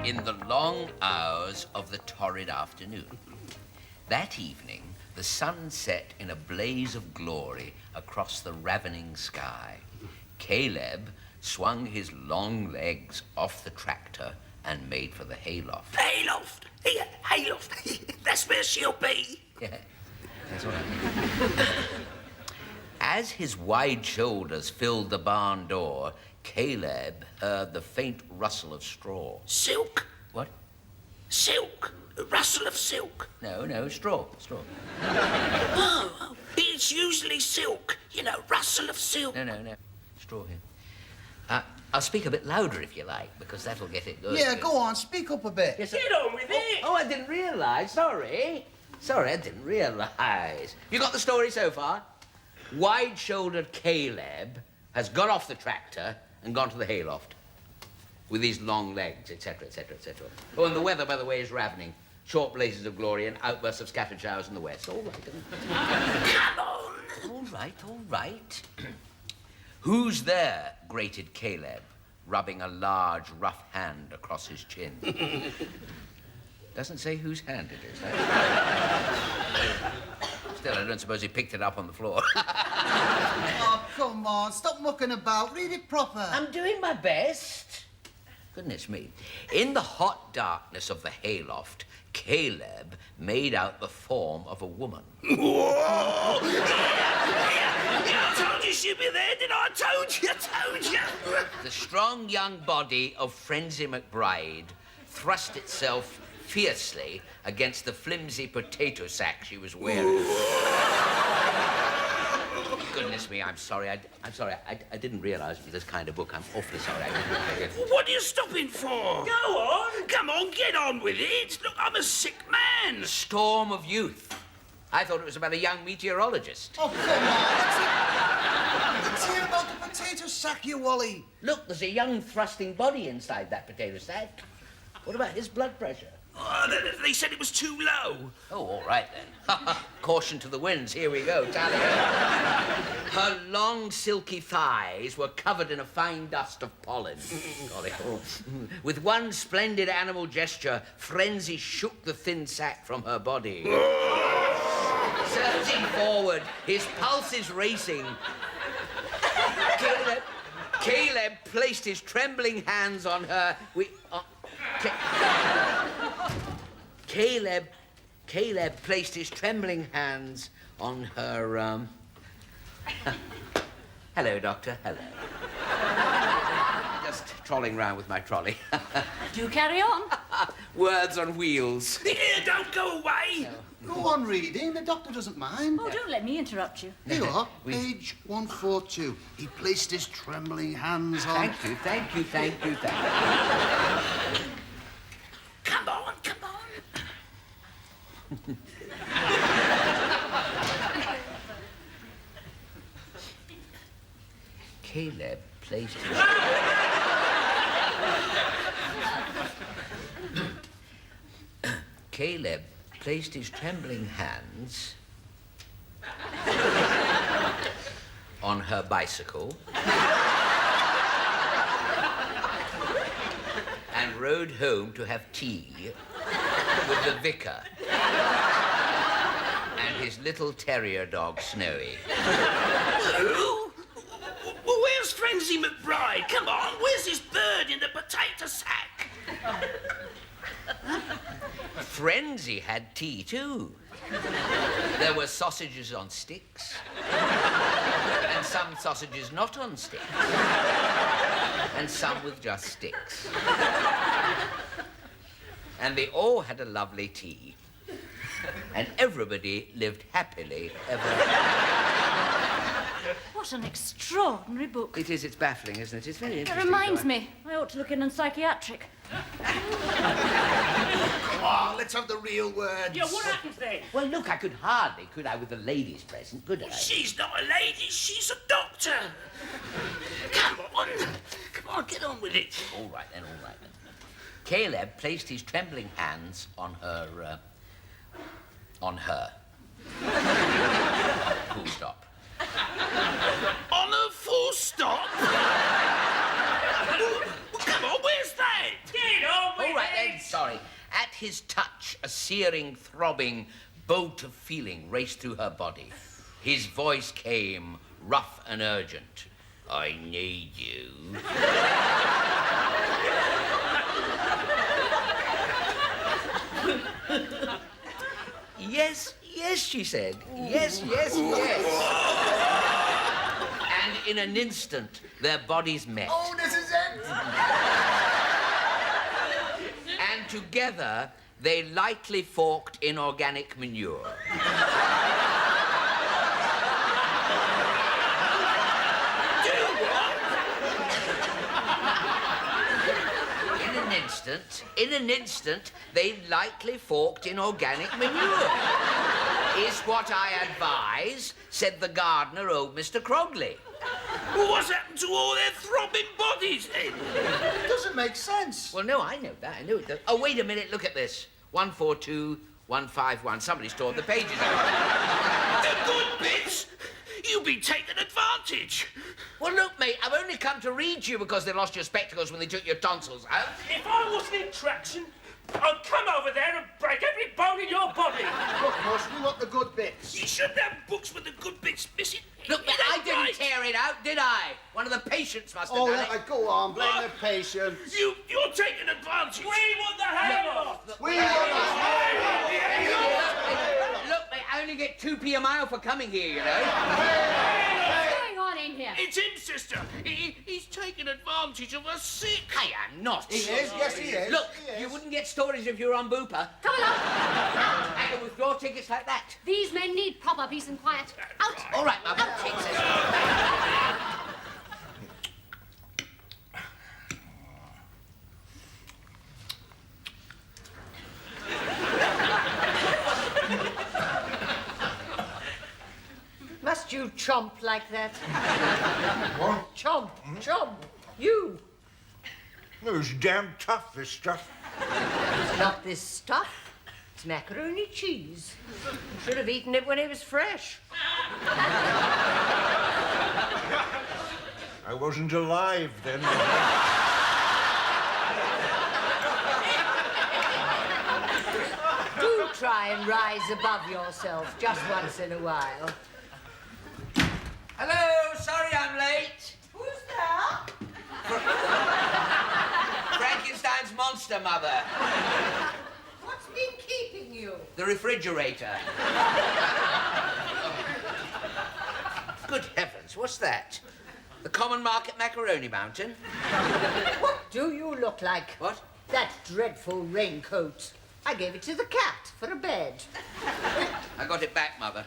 in the long hours of the torrid afternoon. That evening, the sun set in a blaze of glory across the ravening sky. Caleb swung his long legs off the tractor and made for the hayloft. Hayloft? Yeah, hayloft. That's where she'll be. Yeah, that's all right. As his wide shoulders filled the barn door, Caleb heard the faint rustle of straw. Silk? What? Silk. A rustle of silk. No, straw. Oh, it's usually silk. You know, rustle of silk. No. Straw here. I'll speak a bit louder if you like, because that'll get it good. Yeah, go on, speak up a bit. Yes, Get on with it. Oh, I didn't realise. Sorry, I didn't realise. You got the story so far? Wide-shouldered Caleb has got off the tractor and gone to the hayloft with his long legs, etc. Oh, and the weather, by the way, is ravening. Short blazes of glory and outbursts of scattered showers in the west. All right, isn't it? Come on. All right. Who's there? Grated Caleb, rubbing a large, rough hand across his chin. Doesn't say whose hand it is. Still, I don't suppose he picked it up on the floor. Oh, come on, stop mucking about. Read it proper. I'm doing my best. Goodness me. In the hot darkness of the hayloft, Caleb made out the form of a woman. Whoa! I told you she'd be there, didn't I? I told you. The strong young body of Frenzy McBride thrust itself fiercely against the flimsy potato sack she was wearing. Goodness me, I'm sorry. I didn't realise it was this kind of book. I'm awfully sorry. What are you stopping for? Go on. Come on, get on with it. Look, I'm a sick man. Storm of Youth. I thought it was about a young meteorologist. Oh, come on. Let's hear about the potato sack, you Wally. Look, there's a young thrusting body inside that potato sack. What about his blood pressure? Oh, they said it was too low. Oh, all right, then. Caution to the winds. Here we go. Tally ho. Her long, silky thighs were covered in a fine dust of pollen. Golly. With one splendid animal gesture, Frenzy shook the thin sack from her body. Surging forward, his pulses racing, Caleb placed his trembling hands on her. Caleb placed his trembling hands on her, Hello, Doctor, hello. Just trolling round with my trolley. Do carry on. Words on wheels. Yeah, don't go away. Go on reading, the doctor doesn't mind. Oh, don't let me interrupt you. Here you are, page 142. He placed his trembling hands on... Thank you. Come on. Caleb placed his... Caleb placed his trembling hands on her bicycle and rode home to have tea with the vicar and his little terrier dog, Snowy. Who? Where's Frenzy McBride? Come on, where's this bird in the potato sack? Frenzy had tea, too. There were sausages on sticks, and some sausages not on sticks, and some with just sticks. And they all had a lovely tea, and everybody lived happily ever after. What an extraordinary book. It is, it's baffling, isn't it? It's very It interesting. reminds me, I ought to look in on psychiatric. Come on, let's have the real words. Yeah, what happens then? Well, look, I could hardly, could I, with the ladies present, could I? She's not a lady, she's a doctor. Come on, get on with it. All right then. Caleb placed his trembling hands on her, Full stop. On a full stop? Come on, where's that? Get on with All right, it. his touch, a searing, throbbing bolt of feeling raced through her body. His voice came, rough and urgent. I need you. Yes, yes, she said. Yes, yes, yes. And in an instant, their bodies met. Oh, this is it! And together, they lightly forked in organic manure. In an instant, they lightly forked in organic manure. Is what I advise, said the gardener, old Mr. Crogley. Well, what's happened to all their throbbing bodies, then? It doesn't make sense. Well, no, I know that. I know it does. Oh, wait a minute. Look at this. 142, 151. Somebody's torn the pages out. The good bits? You've been taking advantage. Well, look, mate, I've only come to read you because they lost your spectacles when they took your tonsils out. If I wasn't in traction, I'd come over there and break every bone in your body. Look, Moss, we want the good bits. You shouldn't have books with the good bits missing. Look, mate, I didn't tear it out, did I? One of the patients must have Oh, done let it. go on, blame the patient. You're taking advantage. We want the hayloft. We want Look, mate, I only get 2p a mile for coming here, you know. What's going on in here? It's him, sister. He's taking advantage of us sick. I am not. He is, yes, he is. Look, He is. you wouldn't get stories if you were on Booper. Come along. I can withdraw tickets like that. These men need proper peace and quiet. Out. All right, Mother. Takes it. Must you chomp like that? What? Chomp, chomp. You. No, it's damn tough, this stuff. It's not this stuff. It's macaroni cheese. Should have eaten it when it was fresh. I wasn't alive then. Do try and rise above yourself just once in a while. Hello, sorry I'm late. Who's there? Frankenstein's monster, Mother. What's been keeping you? The refrigerator. Good heavens, what's that? The Common Market Macaroni Mountain? What do you look like? What? That dreadful raincoat. I gave it to the cat for a bed. I got it back, Mother.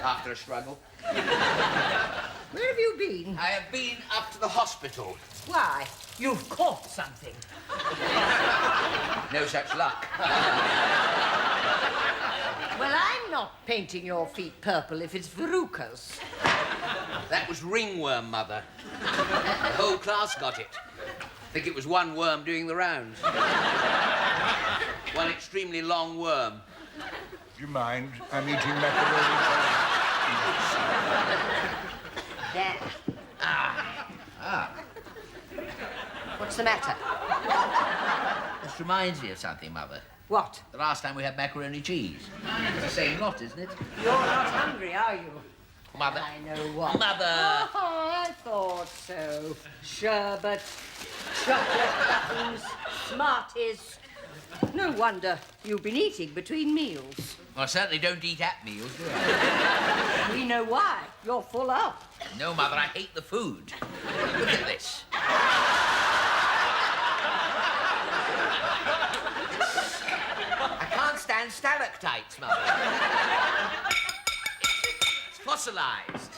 After a struggle. Where have you been? I have been up to the hospital. Why? You've caught something. No such luck. Well, I'm not painting your feet purple if it's verrucas. That was ringworm, Mother. The whole class got it. I think it was one worm doing the rounds. One extremely long worm. Do you mind? I'm eating macaroni. There. What's the matter? This reminds me of something, Mother. What? The last time we had macaroni cheese. It's the same lot, isn't it? You're not hungry, are you? Mother. I know what. Mother. Oh, I thought so. Sherbet, chocolate buttons, Smarties. No wonder you've been eating between meals. Well, I certainly don't eat at meals, do I? We know why. You're full up. No, Mother, I hate the food. Look at this. I can't stand stalactites, Mother. It's fossilized.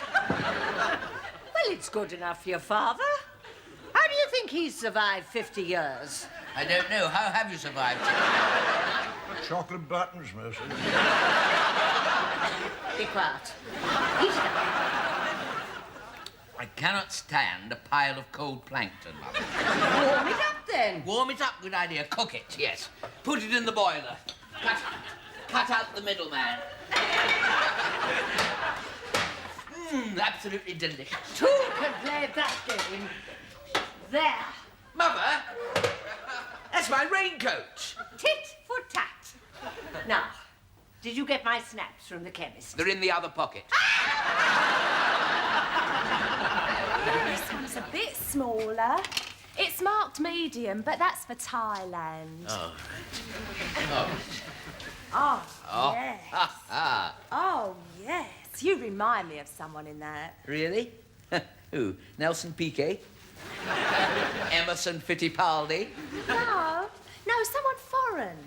Well, it's good enough for your father. How do you think he's survived 50 years? I don't know. How have you survived? Chocolate buttons, Mercy. Be quiet. Eat it up. I cannot stand a pile of cold plankton, Mother. Warm it up then. Warm it up, good idea. Cook it, yes. Put it in the boiler. Cut out the middleman. Absolutely delicious. Two can play that game. There. Mother, that's my raincoat. tit for tat. Now, did you get my snaps from the chemist? They're in the other pocket. This one's a bit smaller. It's marked medium, but that's for Thailand. Oh. Oh, Oh. yes. Ah. Oh, yes. You remind me of someone in that. Really? Who? Nelson Piquet? Emerson Fittipaldi? No, someone foreign.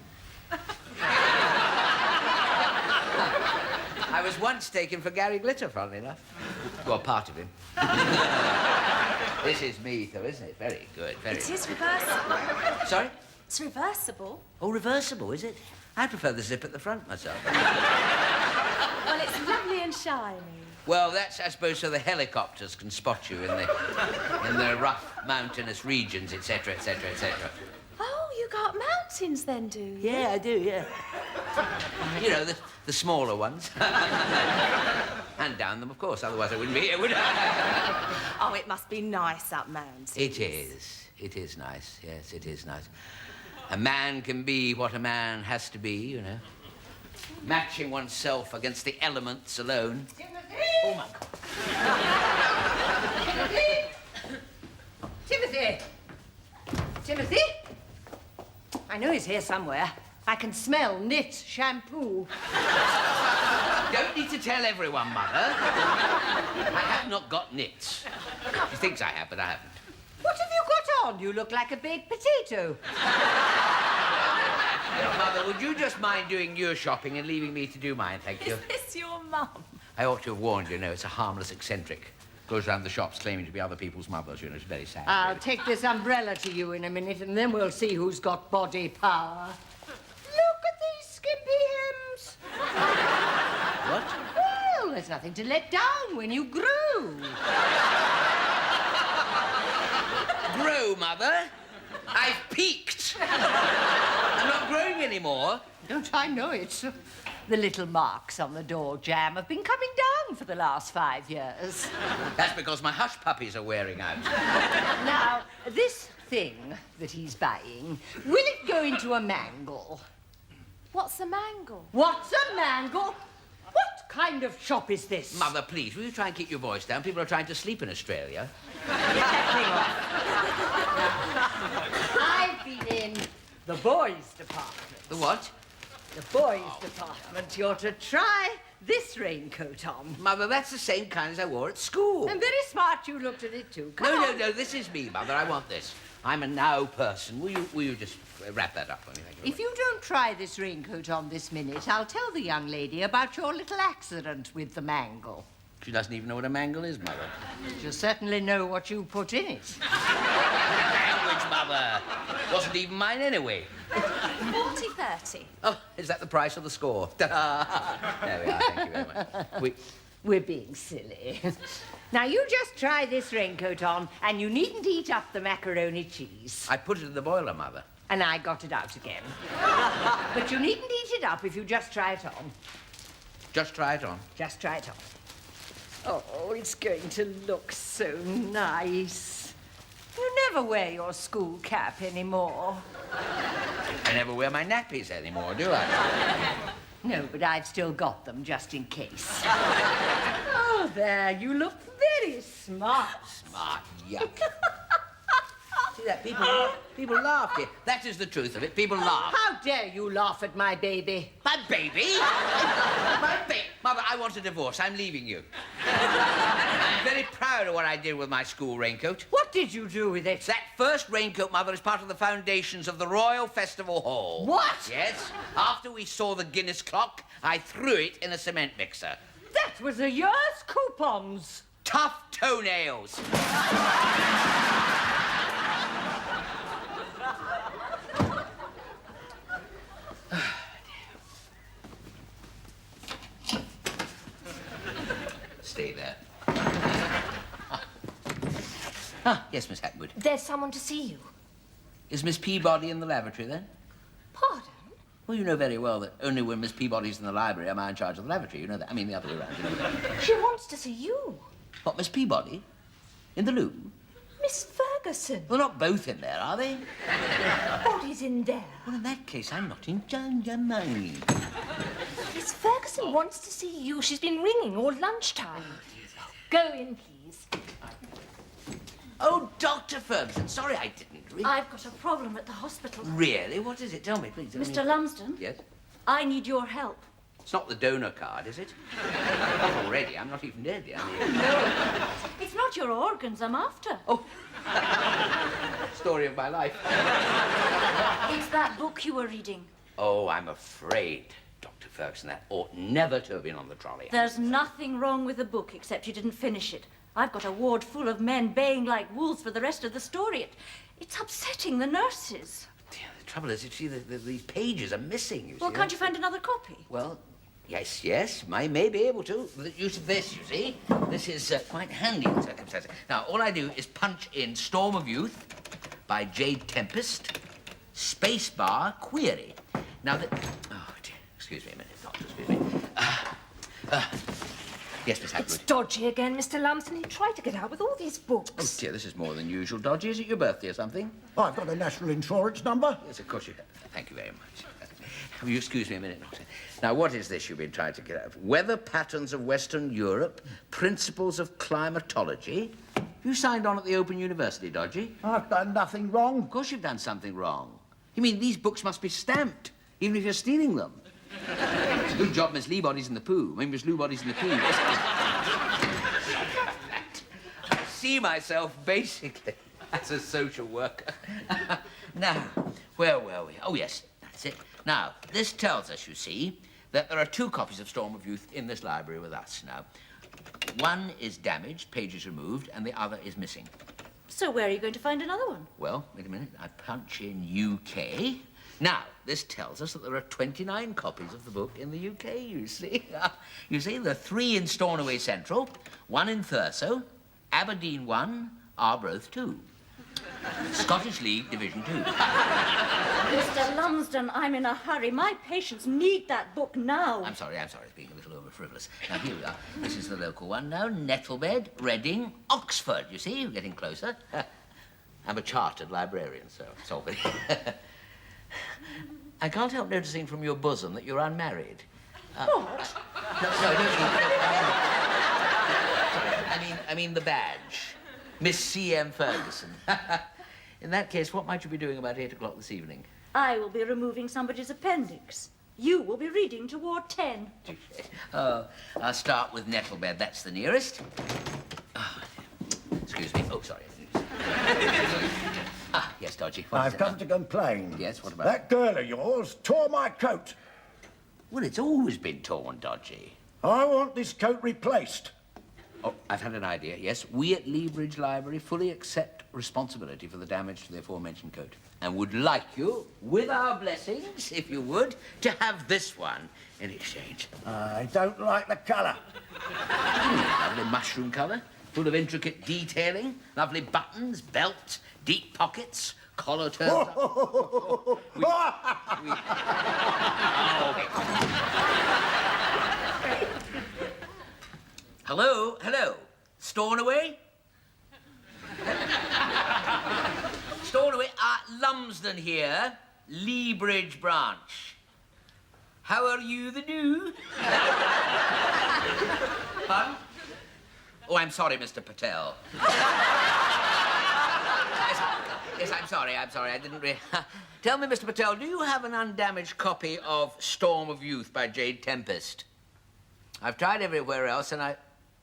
I was once taken for Gary Glitter, funnily enough. Well, part of him. This is me, though, isn't it? Very good, very It good. is reversible. Sorry? It's reversible. Oh, reversible, is it? I prefer the zip at the front myself. Well, it's lovely and shiny. Well, that's, I suppose, so the helicopters can spot you in the rough mountainous regions, etc., etc., etc. Oh, you got mountains then, do you? Yeah, I do, yeah. You know, the smaller ones. And down them, of course, otherwise I wouldn't be here, would I? Oh, it must be nice up mountains. It is. It is nice, yes, it is nice. A man can be what a man has to be, you know. Matching oneself against the elements alone. Oh, my God. Timothy! Timothy? I know he's here somewhere. I can smell knit shampoo. Don't need to tell everyone, Mother. I have not got knits. She thinks I have, but I haven't. What have you got on? You look like a baked potato. Mother, would you just mind doing your shopping and leaving me to do mine, thank you? Is this your mum? I ought to have warned you, no, it's a harmless eccentric. Goes round the shops claiming to be other people's mothers, you know, it's very sad. I'll really. take this umbrella to you in a minute, and then we'll see who's got body power. Look at these skimpy hems. What? Well, there's nothing to let down when you grow. Grow, Mother? I've peaked. I'm not growing anymore. Don't I know it? The little marks on the door jamb have been coming down for the last 5 years. That's because my hush puppies are wearing out. Now, this thing that he's buying, will it go into a mangle? What's a mangle? What's a mangle? What kind of shop is this? Mother, please, will you try and keep your voice down? People are trying to sleep in Australia. I've been in the boys' department. The what? The boys' department. You're to try this raincoat on. Mother, that's the same kind as I wore at school. And very smart you looked at it, too. Come on. No, this is me, Mother. I want this. I'm a now person. Will you just wrap that up for me? Thank you. If you don't try this raincoat on this minute, I'll tell the young lady about your little accident with the mangle. She doesn't even know what a mangle is, Mother. She'll certainly know what you put in it. Language, Mother. Wasn't even mine anyway. 40-30. Oh, is that the price of the score? There we are. Thank you very much. We're being silly. Now, you just try this raincoat on, and you needn't eat up the macaroni cheese. I put it in the boiler, Mother. And I got it out again. But you needn't eat it up if you just try it on. Just try it on. Just try it on. Oh, it's going to look so nice. You never wear your school cap anymore. I never wear my nappies anymore, do I? No, but I've still got them just in case. Oh, there, you look very smart. Smart yuck. See that? People laugh here. That is the truth of it. People laugh. How dare you laugh at my baby? My baby? My baby? Mother, I want a divorce. I'm leaving you. I'm very proud of what I did with my school raincoat. What did you do with it? That first raincoat, Mother, is part of the foundations of the Royal Festival Hall. What? Yes. After we saw the Guinness clock, I threw it in a cement mixer. That was a year's coupons. Tough toenails. Stay there. Yes, Miss Hackwood. There's someone to see you. Is Miss Peabody in the lavatory, then? Pardon? Well, you know very well that only when Miss Peabody's in the library am I in charge of the lavatory. You know that. I mean, the other way around. You know that. She wants to see you. What, Miss Peabody? In the loo? Miss Ferguson. Ferguson. Well, not both in there, are they? What is in there? Well, in that case, I'm not in danger, mind. Miss Ferguson wants to see you. She's been ringing all lunchtime. Go in, please. Oh, Dr. Ferguson. Sorry I didn't ring. I've got a problem at the hospital. Really? What is it? Tell me, please. Tell Mr. me. Lumsden, Yes? I need your help. It's not the donor card, is it? Not already. I'm not even dead yet. It's not your organs I'm after. Oh. Story of my life. It's that book you were reading. Oh, I'm afraid, Dr. Ferguson, that ought never to have been on the trolley. There's nothing wrong with the book except you didn't finish it. I've got a ward full of men baying like wolves for the rest of the story. It's upsetting the nurses. Dear, the trouble is, you see, these pages are missing, you see. Well, can't you find another copy? Well, yes, I may be able to. With the use of this, you see. This is quite handy in circumstances. Now, all I do is punch in Storm of Youth by Jade Tempest, spacebar, query. Now, oh, dear, excuse me a minute, doctor, excuse me. Yes, Miss It's Hagrid. dodgy again, Mr. Lumsden. He tried to get out with all these books. Oh, dear, this is more than usual, Dodgy. Is it your birthday or something? I've got a national insurance number. Yes, of course you have. Thank you very much. Will you excuse me a minute, Doctor? Now, what is this you've been trying to get out of? Weather patterns of Western Europe, principles of climatology. You signed on at the Open University, Dodgy. I've done nothing wrong. Of course you've done something wrong. You mean these books must be stamped, even if you're stealing them? It's a good job Miss Leebody's in the poo. I mean, Miss Leebody's in the poo. I see myself, basically, as a social worker. Now, where were we? Oh, yes, that's it. Now, this tells us, you see, that there are 2 copies of Storm of Youth in this library with us now. One is damaged, pages removed, and the other is missing. So where are you going to find another one? Well, wait a minute. I punch in UK. Now, this tells us that there are 29 copies of the book in the UK, you see. You see, there are 3 in Stornoway Central, 1 in Thurso, Aberdeen 1, Arbroath 2. Scottish League Division 2. Mr. Lumsden, I'm in a hurry. My patients need that book now. I'm sorry, it's being a little over-frivolous. Now, here we are. This is the local one now. Nettlebed, Reading, Oxford. You see, you're getting closer. I'm a chartered librarian, so it's all very... I can't help noticing from your bosom that you're unmarried. What? No, I don't mean... I mean the badge. Miss C.M. Ferguson. In that case, what might you be doing about 8 o'clock this evening? I will be removing somebody's appendix. You will be reading to Ward 10. Oh, I'll start with Nettlebed. That's the nearest. Oh, excuse me. Oh, sorry. Yes, Dodgy. What is I've it come now? to complain. Yes, what about That girl of yours tore my coat. Well, it's always been torn, Dodgy. I want this coat replaced. Oh, I've had an idea. Yes, we at Leabridge Library fully accept responsibility for the damage to the aforementioned coat and would like you, with our blessings, if you would, to have this one in exchange. I don't like the colour. Lovely mushroom colour, full of intricate detailing, lovely buttons, belt, deep pockets, collar turns up. Hello? Stornoway? Stornoway, Lumsden here, Leabridge branch. How are you, the new? Pardon? Oh, I'm sorry, Mr. Patel. Yes, I'm sorry, I didn't really... Tell me, Mr. Patel, do you have an undamaged copy of Storm of Youth by Jade Tempest? I've tried everywhere else, and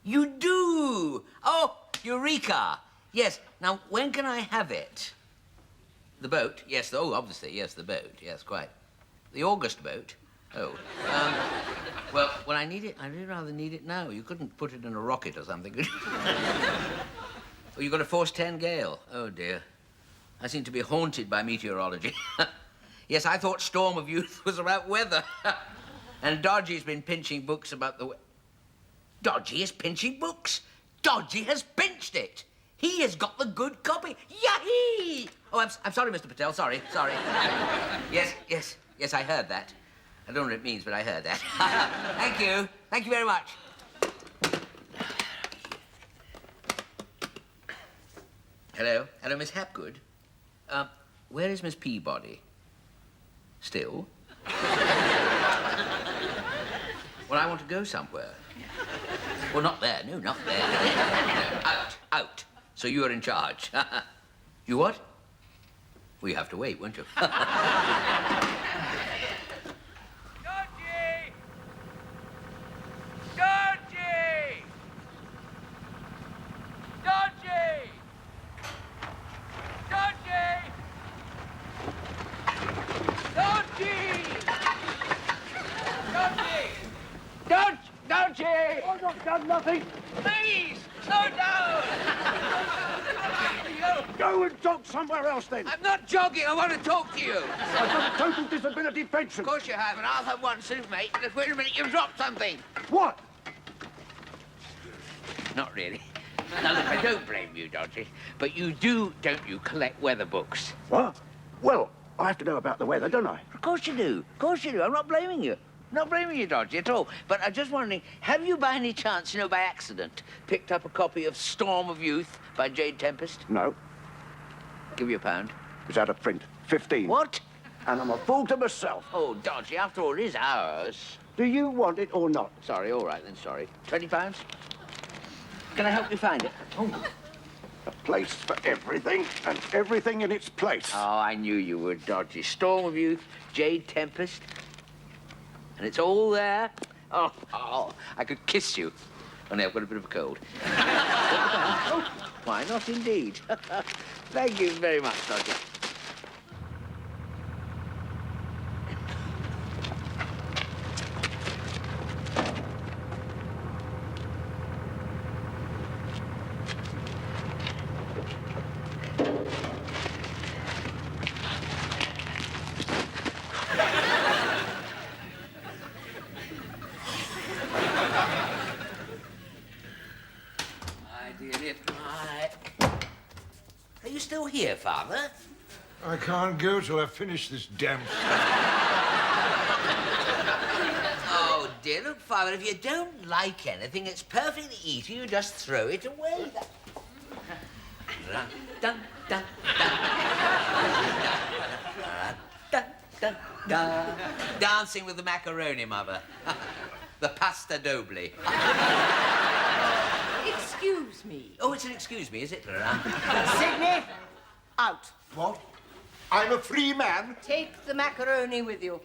You do! Oh, Eureka! Yes, now, when can I have it? The boat? Yes, obviously, yes, the boat. Yes, quite. The August boat? Oh. Well, when I need it, I really rather need it now. You couldn't put it in a rocket or something, could you? Oh, you got a force 10 gale? Oh, dear. I seem to be haunted by meteorology. Yes, I thought Storm of Youth was about weather. And Dodgy's been pinching books about the... Dodgy is pinching books? Dodgy has pinched it. He has got the good copy. Yahee! Oh, I'm sorry, Mr. Patel. Sorry. Yes, I heard that. I don't know what it means, but I heard that. Thank you. Thank you very much. Hello? Hello, Miss Hapgood? Where is Miss Peabody? Still? Well, I want to go somewhere. Well, not there. No, not there. No, out. So you're in charge. You what? Well, you have to wait, won't you? I've not done nothing. Please, slow down! Go and jog somewhere else then. I'm not jogging. I want to talk to you. I've got a total disability pension. Of course you have, and I'll have one soon, mate. Just wait a minute, you've dropped something. What? Not really. Now, look, I don't blame you, Dodgy, but you do, don't you, collect weather books? What? Well, I have to know about the weather, don't I? Of course you do. Of course you do. I'm not blaming you. Not blaming you, Dodgy, at all. But I'm just wondering, have you by any chance, you know, by accident, picked up a copy of Storm of Youth by Jade Tempest? No. Give you a pound. It's out of print. 15. What? And I'm a fool to myself. Oh, Dodgy, after all, it is ours. Do you want it or not? Sorry, all right then, sorry. £20? Can I help you find it? Oh. A place for everything, and everything in its place. Oh, I knew you would, Dodgy. Storm of Youth, Jade Tempest. And it's all there. Oh, I could kiss you. Only I've got a bit of a cold. Why not, indeed? Thank you very much, Dodgy. Are you still here, Father? I can't go till I finish this damn stuff. Oh, dear, look, Father, if you don't like anything, it's perfectly easy. You just throw it away. Dun, dun, dun, dun, dun, dun. Dancing with the macaroni, Mother. The pasta doble. Excuse me. Oh, it's an excuse me, is it, Laurent? Sydney, out. What? I'm a free man? Take the macaroni with you.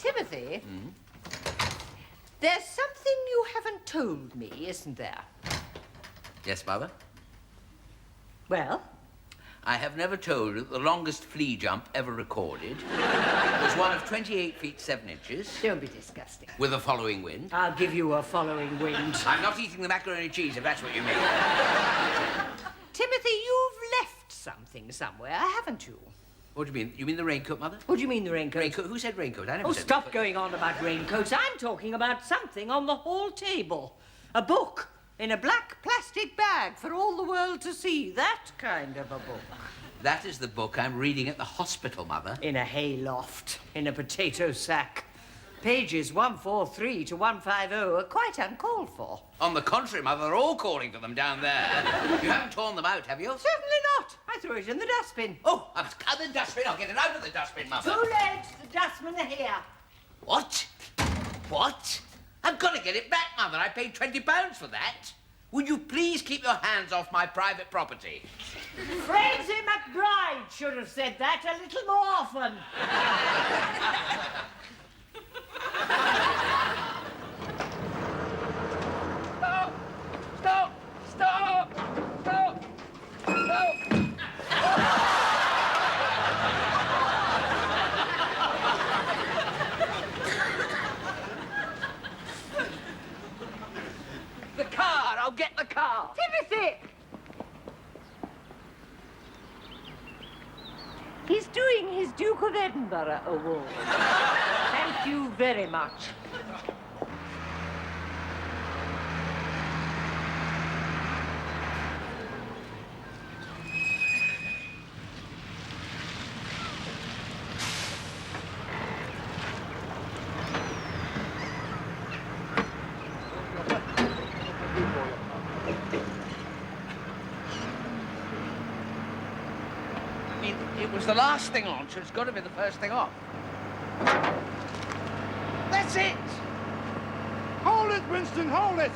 Timothy, there's something you haven't told me, isn't there? Yes, Mother? Well? I have never told you that the longest flea jump ever recorded was one of 28 feet 7 inches. Don't be disgusting. With a following wind. I'll give you a following wind. I'm not eating the macaroni cheese, if that's what you mean. Timothy, you've left something somewhere, haven't you? What do you mean? You mean the raincoat, Mother? What do you mean, the raincoat? Raincoat? Who said raincoat? I never Oh, said stop raincoat. going on about raincoats. I'm talking about something on the hall table. A book in a black plastic bag for all the world to see. That kind of a book. That is the book I'm reading at the hospital, Mother. In a hayloft, in a potato sack. Pages 143 to 150 are quite uncalled for. On the contrary, Mother, they're all calling for them down there. You haven't torn them out, have you? Certainly not. I threw it in the dustbin. Oh, out of the dustbin. I'll get it out of the dustbin, Mother. Too late. The dustmen are here. What? What? I've got to get it back, Mother. I paid £20 for that. Would you please keep your hands off my private property? Frenzy McBride should have said that a little more often. Stop! Stop! Stop! Stop! Stop! The car! I'll get the car! Timothy! He's doing his Duke of Edinburgh award. Thank you very much. It was the last thing on, so it's got to be the first thing off. That's it! Hold it, Winston, hold it!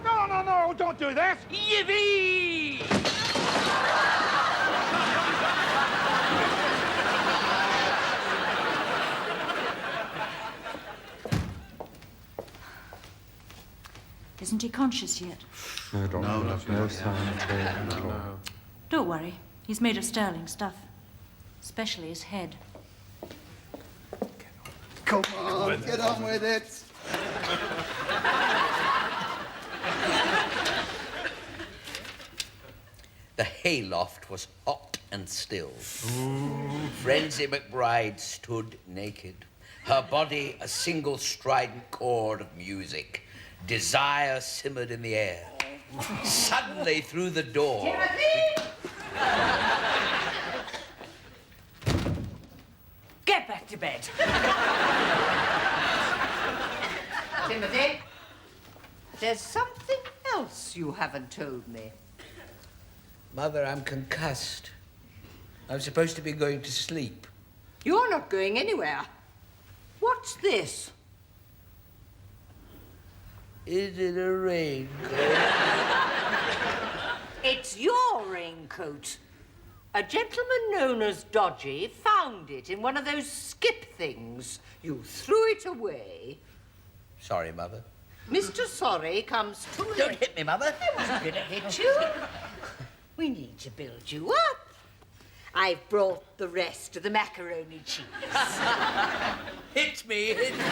No, no, no, don't do that! Yippee! Isn't he conscious yet? No sign at all. Don't worry. He's made of sterling stuff. Especially his head. Come on, get on with it. The hayloft was hot and still. Frenzy McBride stood naked, her body a single strident chord of music. Desire simmered in the air. Suddenly, through the door... Get back to bed. Timothy, there's something else you haven't told me. Mother, I'm concussed. I'm supposed to be going to sleep. You're not going anywhere. What's this? Is it a raincoat? It's your raincoat. A gentleman known as Dodgy found it in one of those skip things. You threw it away. Sorry, Mother. Mr. Sorry comes too late. Don't hit me, Mother. I wasn't going to hit you. We need to build you up. I've brought the rest of the macaroni cheese. Hit me, hit me.